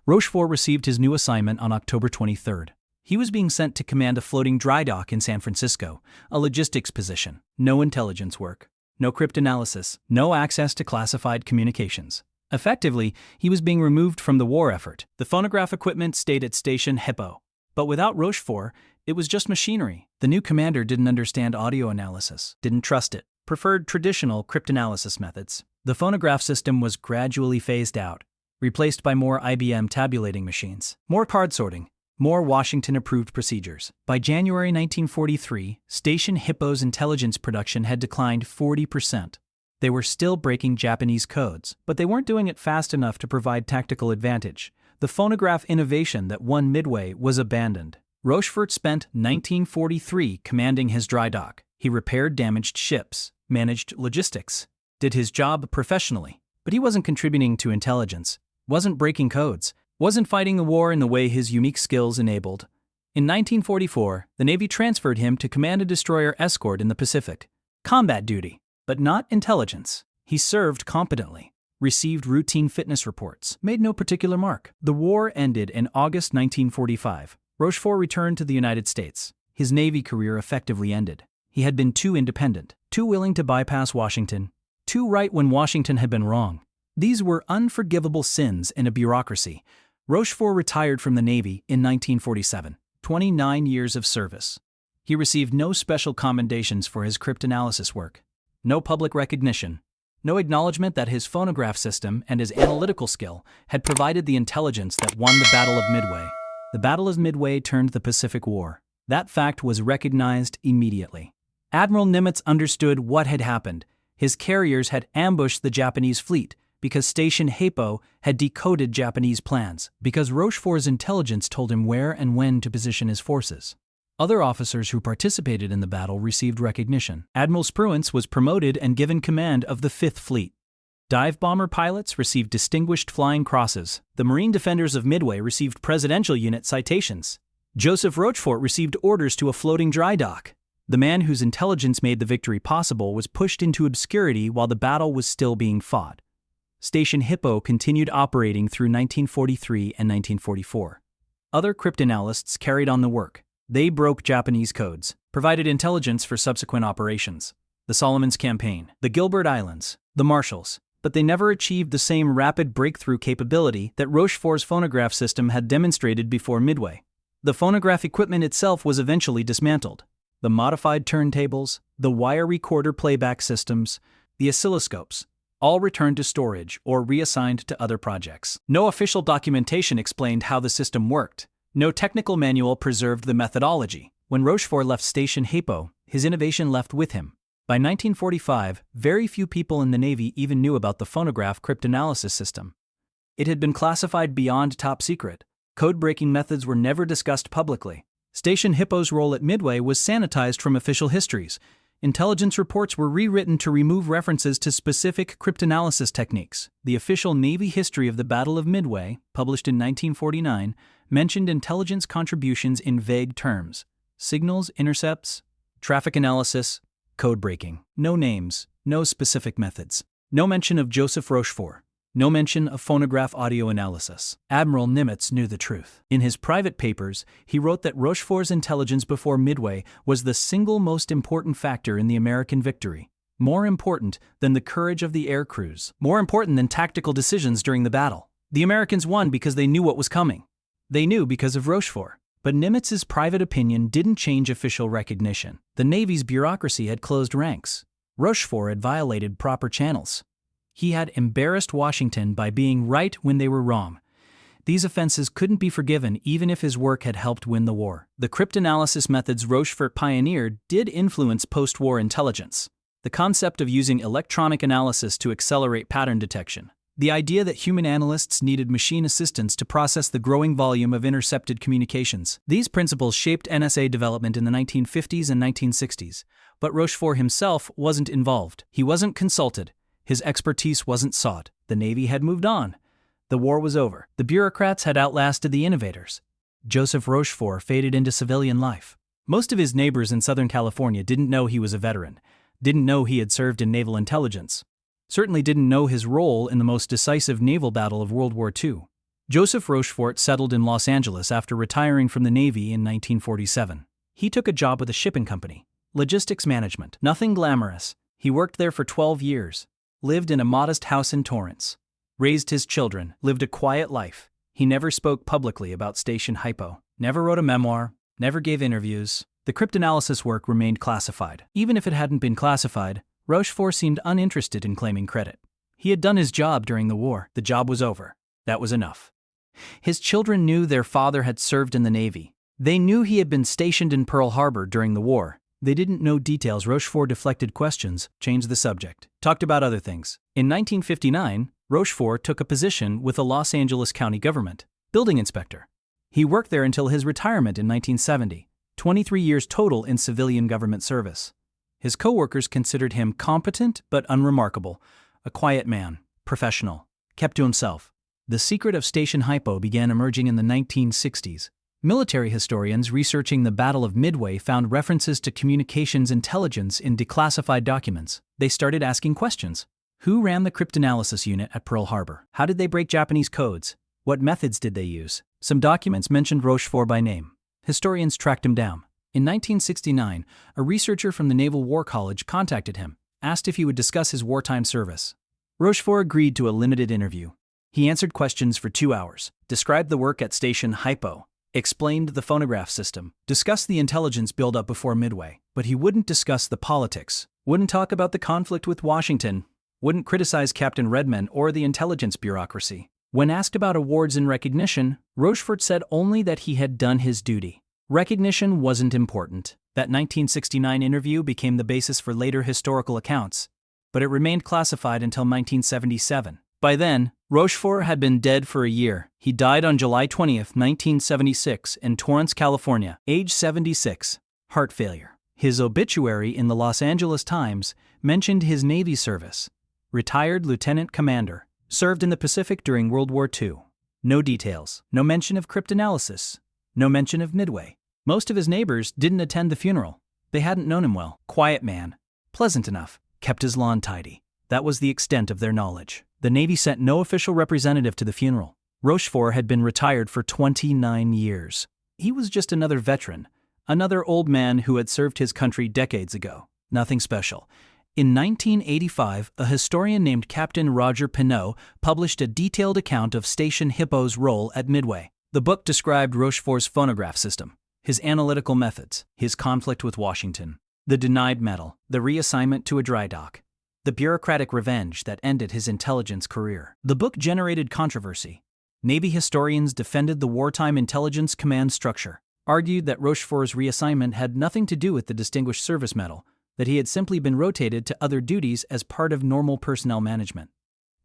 Rochefort received his new assignment on October 23rd. He was being sent to command a floating dry dock in San Francisco, a logistics position. No intelligence work, no cryptanalysis, no access to classified communications. Effectively, he was being removed from the war effort. The phonograph equipment stayed at Station Hippo. But without Rochefort, it was just machinery. The new commander didn't understand audio analysis, didn't trust it, preferred traditional cryptanalysis methods. The phonograph system was gradually phased out, replaced by more IBM tabulating machines, more card sorting, more Washington-approved procedures. By January 1943, Station Hippo's intelligence production had declined 40%. They were still breaking Japanese codes, but they weren't doing it fast enough to provide tactical advantage. The phonograph innovation that won Midway was abandoned. Rochefort spent 1943 commanding his dry dock. He repaired damaged ships, managed logistics, did his job professionally, but he wasn't contributing to intelligence, wasn't breaking codes, wasn't fighting the war in the way his unique skills enabled. In 1944, the Navy transferred him to command a destroyer escort in the Pacific. Combat duty, but not intelligence. He served competently, received routine fitness reports, made no particular mark. The war ended in August 1945. Rochefort returned to the United States. His Navy career effectively ended. He had been too independent, too willing to bypass Washington, too right when Washington had been wrong. These were unforgivable sins in a bureaucracy. Rochefort retired from the Navy in 1947, 29 years of service. He received no special commendations for his cryptanalysis work, no public recognition, no acknowledgement that his phonograph system and his analytical skill had provided the intelligence that won the Battle of Midway. The Battle of Midway turned the Pacific War. That fact was recognized immediately. Admiral Nimitz understood what had happened. His carriers had ambushed the Japanese fleet because Station Hippo had decoded Japanese plans, because Rochefort's intelligence told him where and when to position his forces. Other officers who participated in the battle received recognition. Admiral Spruance was promoted and given command of the 5th Fleet. Dive bomber pilots received distinguished flying crosses. The Marine defenders of Midway received Presidential Unit citations. Joseph Rochefort received orders to a floating dry dock. The man whose intelligence made the victory possible was pushed into obscurity while the battle was still being fought. Station Hippo continued operating through 1943 and 1944. Other cryptanalysts carried on the work. They broke Japanese codes, provided intelligence for subsequent operations. The Solomons Campaign, the Gilbert Islands, the Marshalls, but they never achieved the same rapid breakthrough capability that Rochefort's phonograph system had demonstrated before Midway. The phonograph equipment itself was eventually dismantled. The modified turntables, the wire recorder playback systems, the oscilloscopes, all returned to storage or reassigned to other projects. No official documentation explained how the system worked. No technical manual preserved the methodology. When Rochefort left Station Hippo, his innovation left with him. By 1945, very few people in the Navy even knew about the phonograph cryptanalysis system. It had been classified beyond top secret. Code-breaking methods were never discussed publicly. Station Hippo's role at Midway was sanitized from official histories. Intelligence reports were rewritten to remove references to specific cryptanalysis techniques. The official Navy history of the Battle of Midway, published in 1949, mentioned intelligence contributions in vague terms: signals, intercepts, traffic analysis, Code breaking. No names, no specific methods. No mention of Joseph Rochefort. No mention of phonograph audio analysis. Admiral Nimitz knew the truth. In his private papers, he wrote that Rochefort's intelligence before Midway was the single most important factor in the American victory. More important than the courage of the air crews. More important than tactical decisions during the battle. The Americans won because they knew what was coming. They knew because of Rochefort. But Nimitz's private opinion didn't change official recognition. The Navy's bureaucracy had closed ranks. Rochefort had violated proper channels. He had embarrassed Washington by being right when they were wrong. These offenses couldn't be forgiven even if his work had helped win the war. The cryptanalysis methods Rochefort pioneered did influence post-war intelligence. The concept of using electronic analysis to accelerate pattern detection. The idea that human analysts needed machine assistance to process the growing volume of intercepted communications. These principles shaped NSA development in the 1950s and 1960s, but Rochefort himself wasn't involved. He wasn't consulted. His expertise wasn't sought. The Navy had moved on. The war was over. The bureaucrats had outlasted the innovators. Joseph Rochefort faded into civilian life. Most of his neighbors in Southern California didn't know he was a veteran, didn't know he had served in Naval Intelligence, certainly didn't know his role in the most decisive naval battle of World War II. Joseph Rochefort settled in Los Angeles after retiring from the Navy in 1947. He took a job with a shipping company, logistics management. Nothing glamorous. He worked there for 12 years. Lived in a modest house in Torrance. Raised his children, lived a quiet life. He never spoke publicly about Station Hypo, never wrote a memoir, never gave interviews. The cryptanalysis work remained classified. Even if it hadn't been classified, Rochefort seemed uninterested in claiming credit. He had done his job during the war. The job was over. That was enough. His children knew their father had served in the Navy. They knew he had been stationed in Pearl Harbor during the war. They didn't know details. Rochefort deflected questions, changed the subject, talked about other things. In 1959, Rochefort took a position with the Los Angeles County government, building inspector. He worked there until his retirement in 1970, 23 years total in civilian government service. His co-workers considered him competent but unremarkable, a quiet man, professional, kept to himself. The secret of Station Hypo began emerging in the 1960s. Military historians researching the Battle of Midway found references to communications intelligence in declassified documents. They started asking questions. Who ran the cryptanalysis unit at Pearl Harbor? How did they break Japanese codes? What methods did they use? Some documents mentioned Rochefort by name. Historians tracked him down. In 1969, a researcher from the Naval War College contacted him, asked if he would discuss his wartime service. Rochefort agreed to a limited interview. He answered questions for 2 hours, described the work at Station Hypo, explained the phonograph system, discussed the intelligence buildup before Midway, but he wouldn't discuss the politics, wouldn't talk about the conflict with Washington, wouldn't criticize Captain Redman or the intelligence bureaucracy. When asked about awards and recognition, Rochefort said only that he had done his duty. Recognition wasn't important. That 1969 interview became the basis for later historical accounts, but it remained classified until 1977. By then, Rochefort had been dead for a year. He died on July 20, 1976, in Torrance, California, age 76, heart failure. His obituary in the Los Angeles Times mentioned his Navy service. Retired lieutenant commander, served in the Pacific during World War II. No details, no mention of cryptanalysis, no mention of Midway. Most of his neighbors didn't attend the funeral. They hadn't known him well. Quiet man, pleasant enough, kept his lawn tidy. That was the extent of their knowledge. The Navy sent no official representative to the funeral. Rochefort had been retired for 29 years. He was just another veteran, another old man who had served his country decades ago. Nothing special. In 1985, a historian named Captain Roger Pineau published a detailed account of Station Hypo's role at Midway. The book described Rochefort's phonograph system, his analytical methods, his conflict with Washington, the denied medal, the reassignment to a dry dock, the bureaucratic revenge that ended his intelligence career. The book generated controversy. Navy historians defended the wartime intelligence command structure, argued that Rochefort's reassignment had nothing to do with the Distinguished Service Medal, that he had simply been rotated to other duties as part of normal personnel management.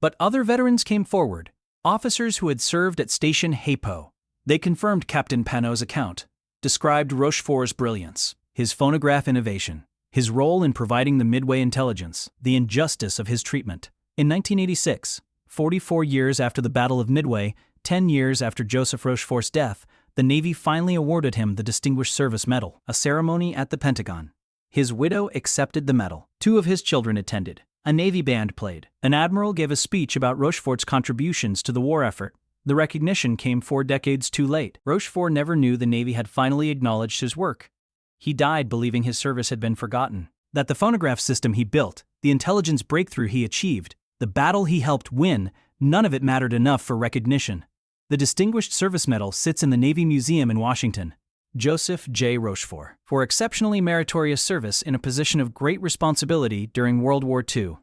But other veterans came forward, officers who had served at Station Hypo. They confirmed Captain Pineau's account, described Rochefort's brilliance, his phonograph innovation, his role in providing the Midway intelligence, the injustice of his treatment. In 1986, 44 years after the Battle of Midway, 10 years after Joseph Rochefort's death, the Navy finally awarded him the Distinguished Service Medal, a ceremony at the Pentagon. His widow accepted the medal. 2 of his children attended. A Navy band played. An admiral gave a speech about Rochefort's contributions to the war effort. The recognition came 4 decades too late. Rochefort never knew the Navy had finally acknowledged his work. He died believing his service had been forgotten. That the phonograph system he built, the intelligence breakthrough he achieved, the battle he helped win, none of it mattered enough for recognition. The Distinguished Service Medal sits in the Navy Museum in Washington. Joseph J. Rochefort, for exceptionally meritorious service in a position of great responsibility during World War II.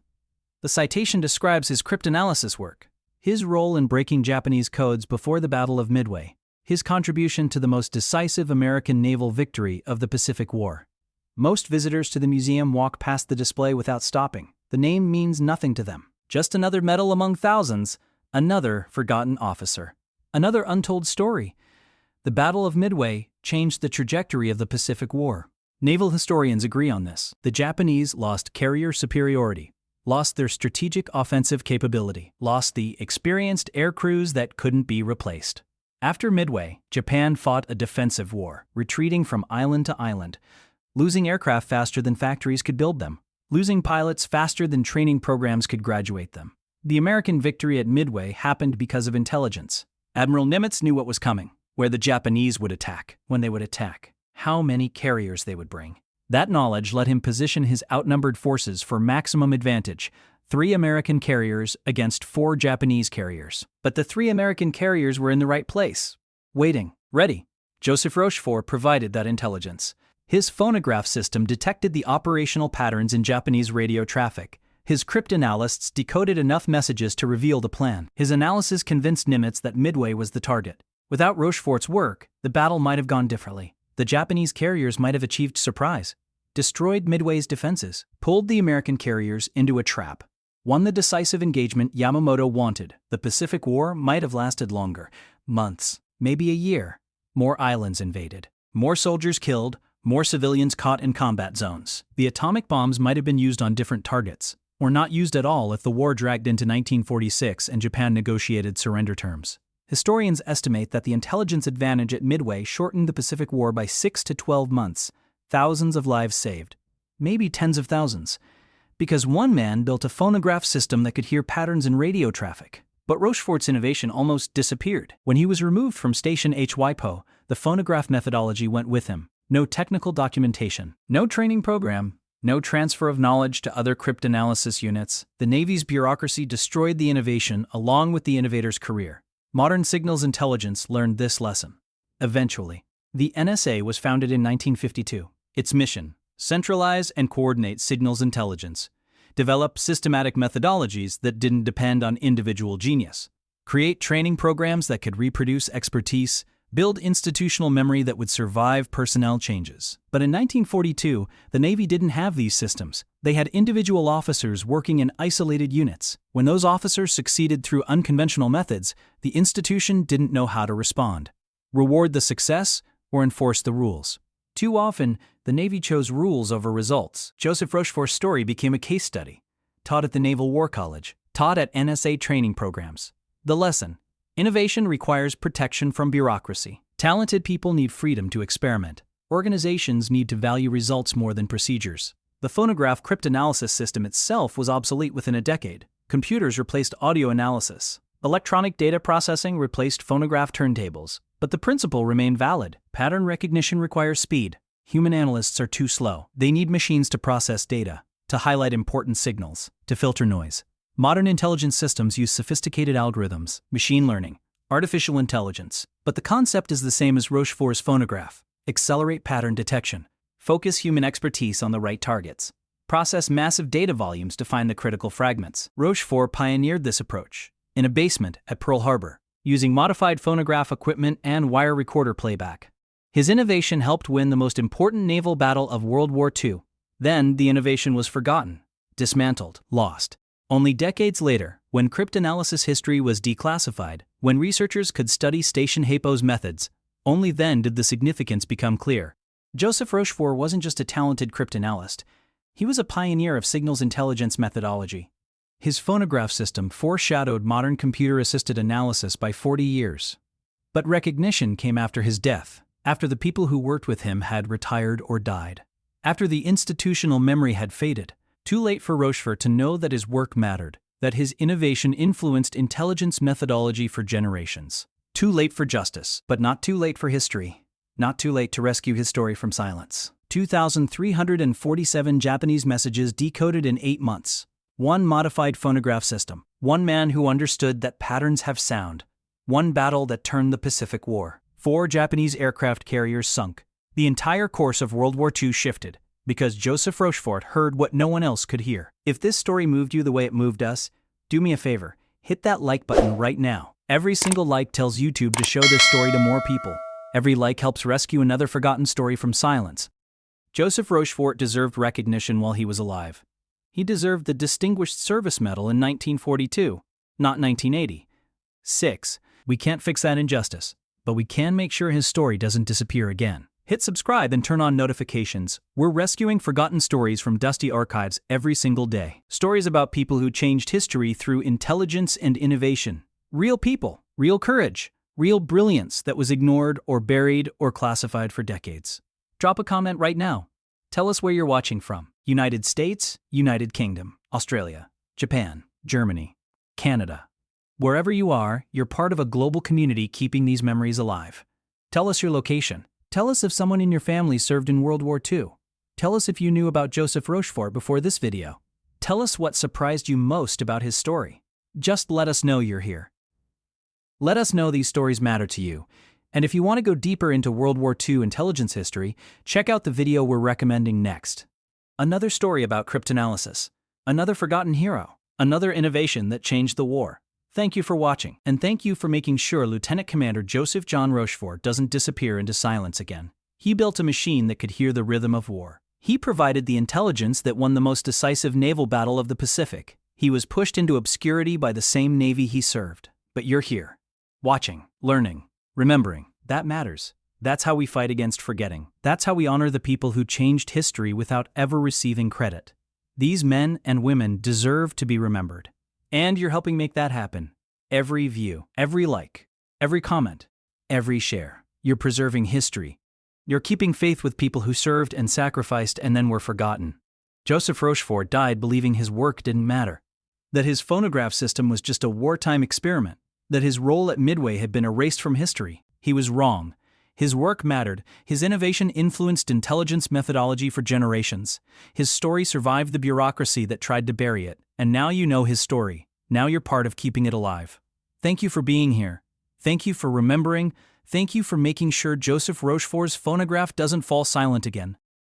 The citation describes his cryptanalysis work, his role in breaking Japanese codes before the Battle of Midway, his contribution to the most decisive American naval victory of the Pacific War. Most visitors to the museum walk past the display without stopping. The name means nothing to them. Just another medal among thousands, another forgotten officer. Another untold story. The Battle of Midway changed the trajectory of the Pacific War. Naval historians agree on this. The Japanese lost carrier superiority, lost their strategic offensive capability, lost the experienced air crews that couldn't be replaced. After Midway, Japan fought a defensive war, retreating from island to island, losing aircraft faster than factories could build them, losing pilots faster than training programs could graduate them. The American victory at Midway happened because of intelligence. Admiral Nimitz knew what was coming, where the Japanese would attack, when they would attack, how many carriers they would bring. That knowledge let him position his outnumbered forces for maximum advantage, 3 American carriers against 4 Japanese carriers. But the 3 American carriers were in the right place, waiting, ready. Joseph Rochefort provided that intelligence. His phonograph system detected the operational patterns in Japanese radio traffic. His cryptanalysts decoded enough messages to reveal the plan. His analysis convinced Nimitz that Midway was the target. Without Rochefort's work, the battle might have gone differently. The Japanese carriers might have achieved surprise, destroyed Midway's defenses, pulled the American carriers into a trap, won the decisive engagement Yamamoto wanted. The Pacific War might have lasted longer, months, maybe a year. More islands invaded, more soldiers killed, more civilians caught in combat zones. The atomic bombs might have been used on different targets, or not used at all if the war dragged into 1946 and Japan negotiated surrender terms. Historians estimate that the intelligence advantage at Midway shortened the Pacific War by 6 to 12 months, thousands of lives saved, maybe tens of thousands, because one man built a phonograph system that could hear patterns in radio traffic. But Rochefort's innovation almost disappeared. When he was removed from Station HYPO, the phonograph methodology went with him. No technical documentation, no training program, no transfer of knowledge to other cryptanalysis units. The Navy's bureaucracy destroyed the innovation along with the innovator's career. Modern signals intelligence learned this lesson. Eventually, the NSA was founded in 1952. Its mission: centralize and coordinate signals intelligence, develop systematic methodologies that didn't depend on individual genius, create training programs that could reproduce expertise, build institutional memory that would survive personnel changes. But in 1942, the Navy didn't have these systems. They had individual officers working in isolated units. When those officers succeeded through unconventional methods, the institution didn't know how to respond. Reward the success or enforce the rules. Too often, the Navy chose rules over results. Joseph Rochefort's story became a case study, taught at the Naval War College, taught at NSA training programs. The lesson: innovation requires protection from bureaucracy. Talented people need freedom to experiment. Organizations need to value results more than procedures. The phonograph cryptanalysis system itself was obsolete within a decade. Computers replaced audio analysis. Electronic data processing replaced phonograph turntables. But the principle remained valid. Pattern recognition requires speed. Human analysts are too slow. They need machines to process data, to highlight important signals, to filter noise. Modern intelligence systems use sophisticated algorithms, machine learning, artificial intelligence. But the concept is the same as Rochefort's phonograph. Accelerate pattern detection. Focus human expertise on the right targets. Process massive data volumes to find the critical fragments. Rochefort pioneered this approach in a basement at Pearl Harbor, using modified phonograph equipment and wire recorder playback. His innovation helped win the most important naval battle of World War II. Then the innovation was forgotten, dismantled, lost. Only decades later, when cryptanalysis history was declassified, when researchers could study Station HYPO's methods, only then did the significance become clear. Joseph Rochefort wasn't just a talented cryptanalyst, he was a pioneer of signals intelligence methodology. His phonograph system foreshadowed modern computer-assisted analysis by 40 years. But recognition came after his death, after the people who worked with him had retired or died. After the institutional memory had faded, too late for Rochefort to know that his work mattered, that his innovation influenced intelligence methodology for generations. Too late for justice, but not too late for history. Not too late to rescue his story from silence. 2,347 Japanese messages decoded in 8 months. 1 modified phonograph system. 1 man who understood that patterns have sound. 1 battle that turned the Pacific War. 4 Japanese aircraft carriers sunk. The entire course of World War II shifted, because Joseph Rochefort heard what no one else could hear. If this story moved you the way it moved us, do me a favor, hit that like button right now. Every single like tells YouTube to show this story to more people. Every like helps rescue another forgotten story from silence. Joseph Rochefort deserved recognition while he was alive. He deserved the Distinguished Service Medal in 1942, not 1980. 6. We can't fix that injustice, but we can make sure his story doesn't disappear again. Hit subscribe and turn on notifications. We're rescuing forgotten stories from dusty archives every single day. Stories about people who changed history through intelligence and innovation. Real people, real courage, real brilliance that was ignored or buried or classified for decades. Drop a comment right now. Tell us where you're watching from. United States, United Kingdom, Australia, Japan, Germany, Canada. Wherever you are, you're part of a global community keeping these memories alive. Tell us your location. Tell us if someone in your family served in World War II. Tell us if you knew about Joseph Rochefort before this video. Tell us what surprised you most about his story. Just let us know you're here. Let us know these stories matter to you. And if you want to go deeper into World War II intelligence history, check out the video we're recommending next. Another story about cryptanalysis. Another forgotten hero. Another innovation that changed the war. Thank you for watching, and thank you for making sure Lieutenant Commander Joseph John Rochefort doesn't disappear into silence again. He built a machine that could hear the rhythm of war. He provided the intelligence that won the most decisive naval battle of the Pacific. He was pushed into obscurity by the same Navy he served. But you're here. Watching, learning, remembering. That matters. That's how we fight against forgetting. That's how we honor the people who changed history without ever receiving credit. These men and women deserve to be remembered. And you're helping make that happen. Every view, every like, every comment, every share. You're preserving history. You're keeping faith with people who served and sacrificed and then were forgotten. Joseph Rochefort died believing his work didn't matter. That his phonograph system was just a wartime experiment. That his role at Midway had been erased from history. He was wrong. His work mattered. His innovation influenced intelligence methodology for generations. His story survived the bureaucracy that tried to bury it. And now you know his story. Now you're part of keeping it alive. Thank you for being here. Thank you for remembering. Thank you for making sure Joseph Rochefort's phonograph doesn't fall silent again.